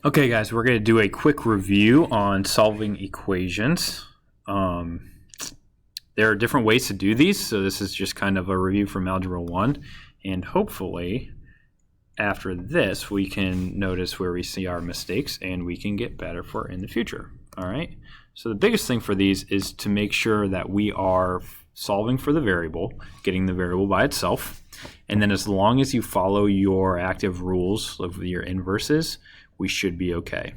Okay guys, we're going to do a quick review on solving equations. There are different ways to do these, so this is just kind of a review from Algebra 1, and hopefully after this we can notice where we see our mistakes and we can get better for in the future. Alright, so the biggest thing for these is to make sure that we are solving for the variable, getting the variable by itself, and then as long as you follow your active rules of your inverses, we should be okay.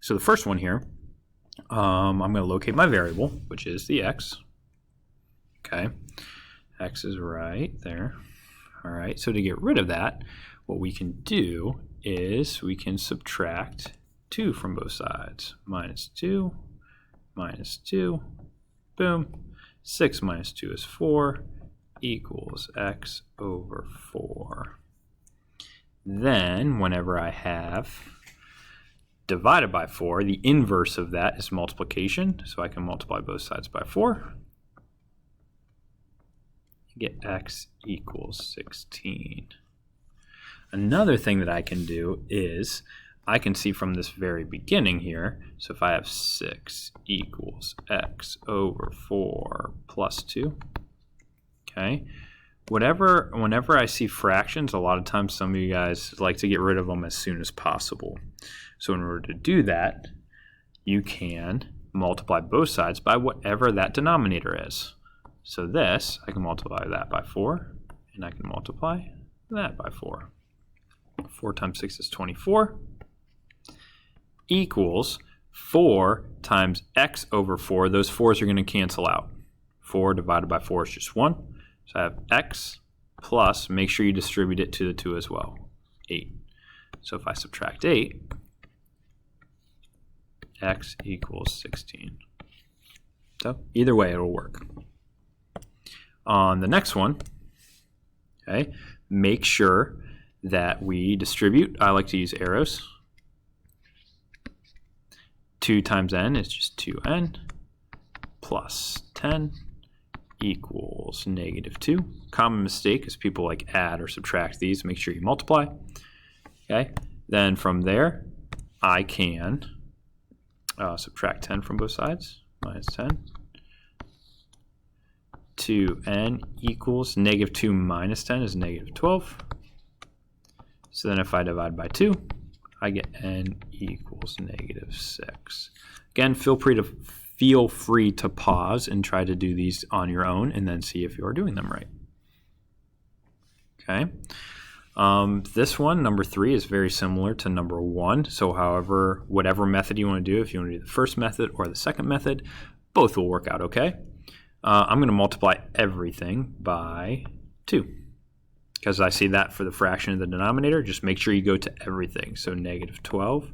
So the first one here, I'm going to locate my variable, which is the x. Okay, x is right there. All right, so to get rid of that, what we can do is we can subtract 2 from both sides. Minus 2, boom. 6 minus 2 is 4, equals x over 4. Then, whenever I have divided by 4, the inverse of that is multiplication, so I can multiply both sides by 4. Get x equals 16. Another thing that I can do is I can see from this very beginning here, so if I have 6 equals x over 4 plus 2, okay, whenever I see fractions, a lot of times some of you guys like to get rid of them as soon as possible. So in order to do that, you can multiply both sides by whatever that denominator is. So this, I can multiply that by 4, and I can multiply that by 4. 4 times 6 is 24, equals 4 times x over 4. Those 4's are going to cancel out. 4 divided by 4 is just 1. So I have x plus, make sure you distribute it to the 2 as well, 8. So if I subtract 8, x equals 16. So either way it'll work. On the next one, okay, make sure that we distribute. I like to use arrows. 2 times n is just 2n plus 10 equals negative 2. Common mistake is people like add or subtract these. Make sure you multiply. Okay, then from there I can subtract 10 from both sides, minus 10. 2n equals negative 2 minus 10 is negative 12. So then if I divide by 2, I get n equals negative 6. Again, feel free to pause and try to do these on your own and then see if you are doing them right. Okay. This one, number 3, is very similar to number 1. So however, whatever method you want to do, if you want to do the first method or the second method, both will work out okay. I'm going to multiply everything by 2. Because I see that for the fraction of the denominator, just make sure you go to everything. So negative 12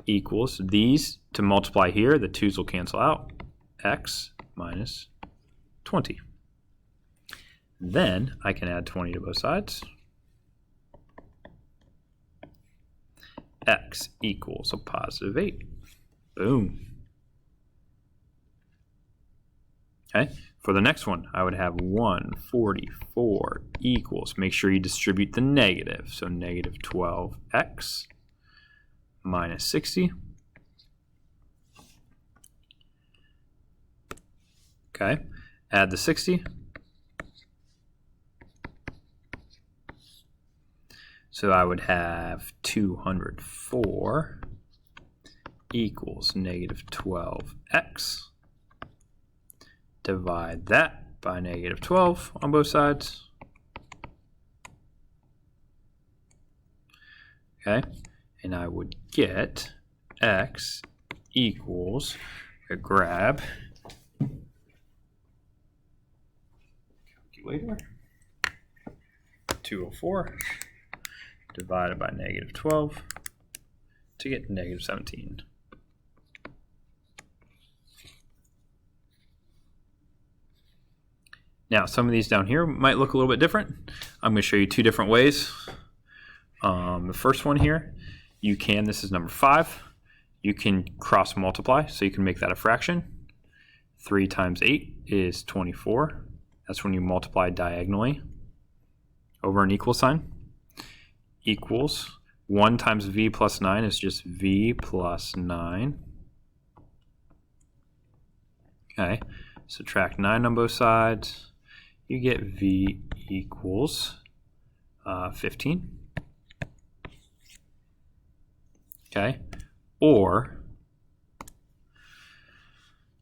equals these. To multiply here, the 2's will cancel out. X minus 20. Then I can add 20 to both sides. X equals a positive 8. Boom. Okay, for the next one, I would have 144 equals, make sure you distribute the negative, so negative 12x minus 60. Okay, add the 60. So I would have 204 equals negative 12x. Divide that by negative 12 on both sides. Okay, and I would get x equals, grab calculator, 204 divided by negative 12 to get negative 17. Now, some of these down here might look a little bit different. I'm going to show you 2 different ways. The first one here, this is number 5. You can cross multiply, so you can make that a fraction. 3 times 8 is 24. That's when you multiply diagonally over an equal sign. Equals 1 times v plus 9 is just v plus 9. Okay, subtract 9 on both sides. You get v equals 15. Okay, or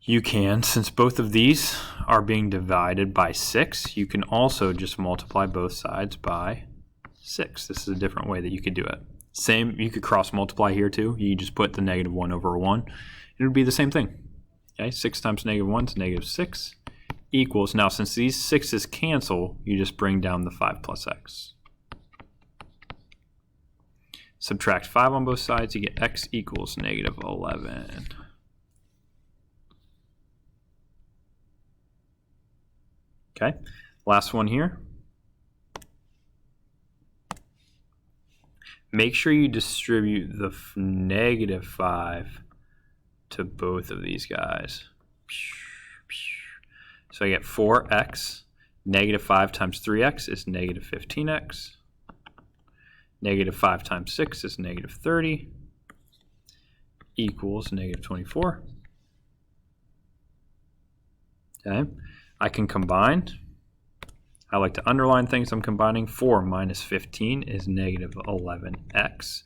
you can, since both of these are being divided by 6, you can also just multiply both sides by 6. This is a different way that you could do it. Same, you could cross multiply here too. You just put the negative 1 over 1. It would be the same thing. Okay, 6 times negative 1 is negative 6 equals, now since these 6's cancel, you just bring down the 5 plus x. Subtract 5 on both sides, you get x equals negative 11. Okay, last one here. Make sure you distribute the negative 5 to both of these guys. So I get 4x. Negative 5 times 3x is negative 15x. Negative 5 times 6 is negative 30 equals negative 24. Okay, I can combine. I like to underline things I'm combining. 4 minus 15 is negative 11x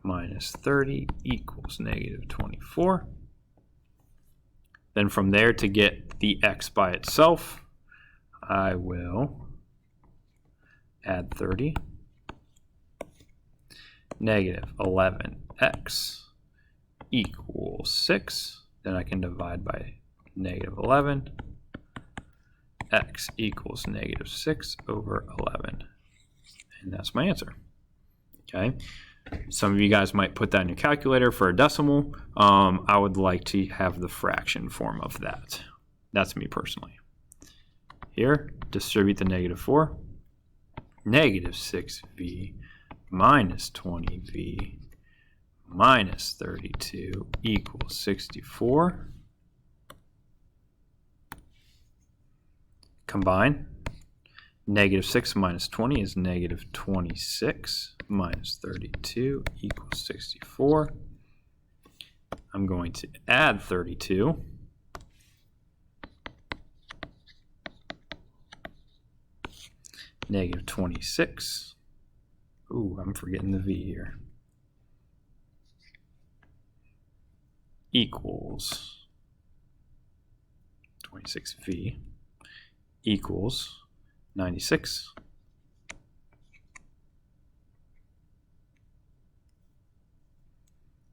minus 30 equals negative 24. Then from there, to get the x by itself, I will add 30. Negative 11x equals 6. Then I can divide by negative 11. X equals negative 6 over 11. And that's my answer. Okay. Some of you guys might put that in your calculator for a decimal. I would like to have the fraction form of that. That's me personally. Here, distribute the negative 4. Negative 6v minus 20v minus 32 equals 64. Combine. Negative 6 minus 20 is negative 26 minus 32 equals 64. I'm going to add 32. Negative 26. Ooh, I'm forgetting the v here. Equals 26v equals 96.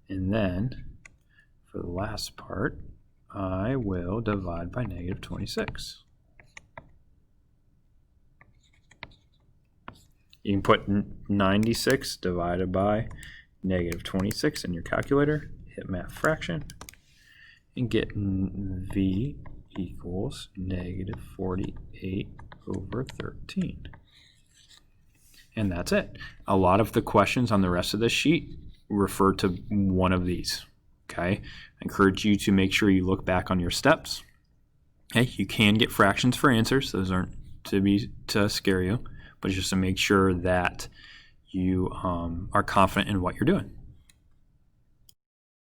And then for the last part, I will divide by negative 26. You can put 96 divided by negative 26 in your calculator, hit math fraction, and get v equals negative 48 over 13. And that's it. A lot of the questions on the rest of this sheet refer to one of these. Okay, I encourage you to make sure you look back on your steps. Okay, you can get fractions for answers. Those aren't to scare you, but just to make sure that you are confident in what you're doing.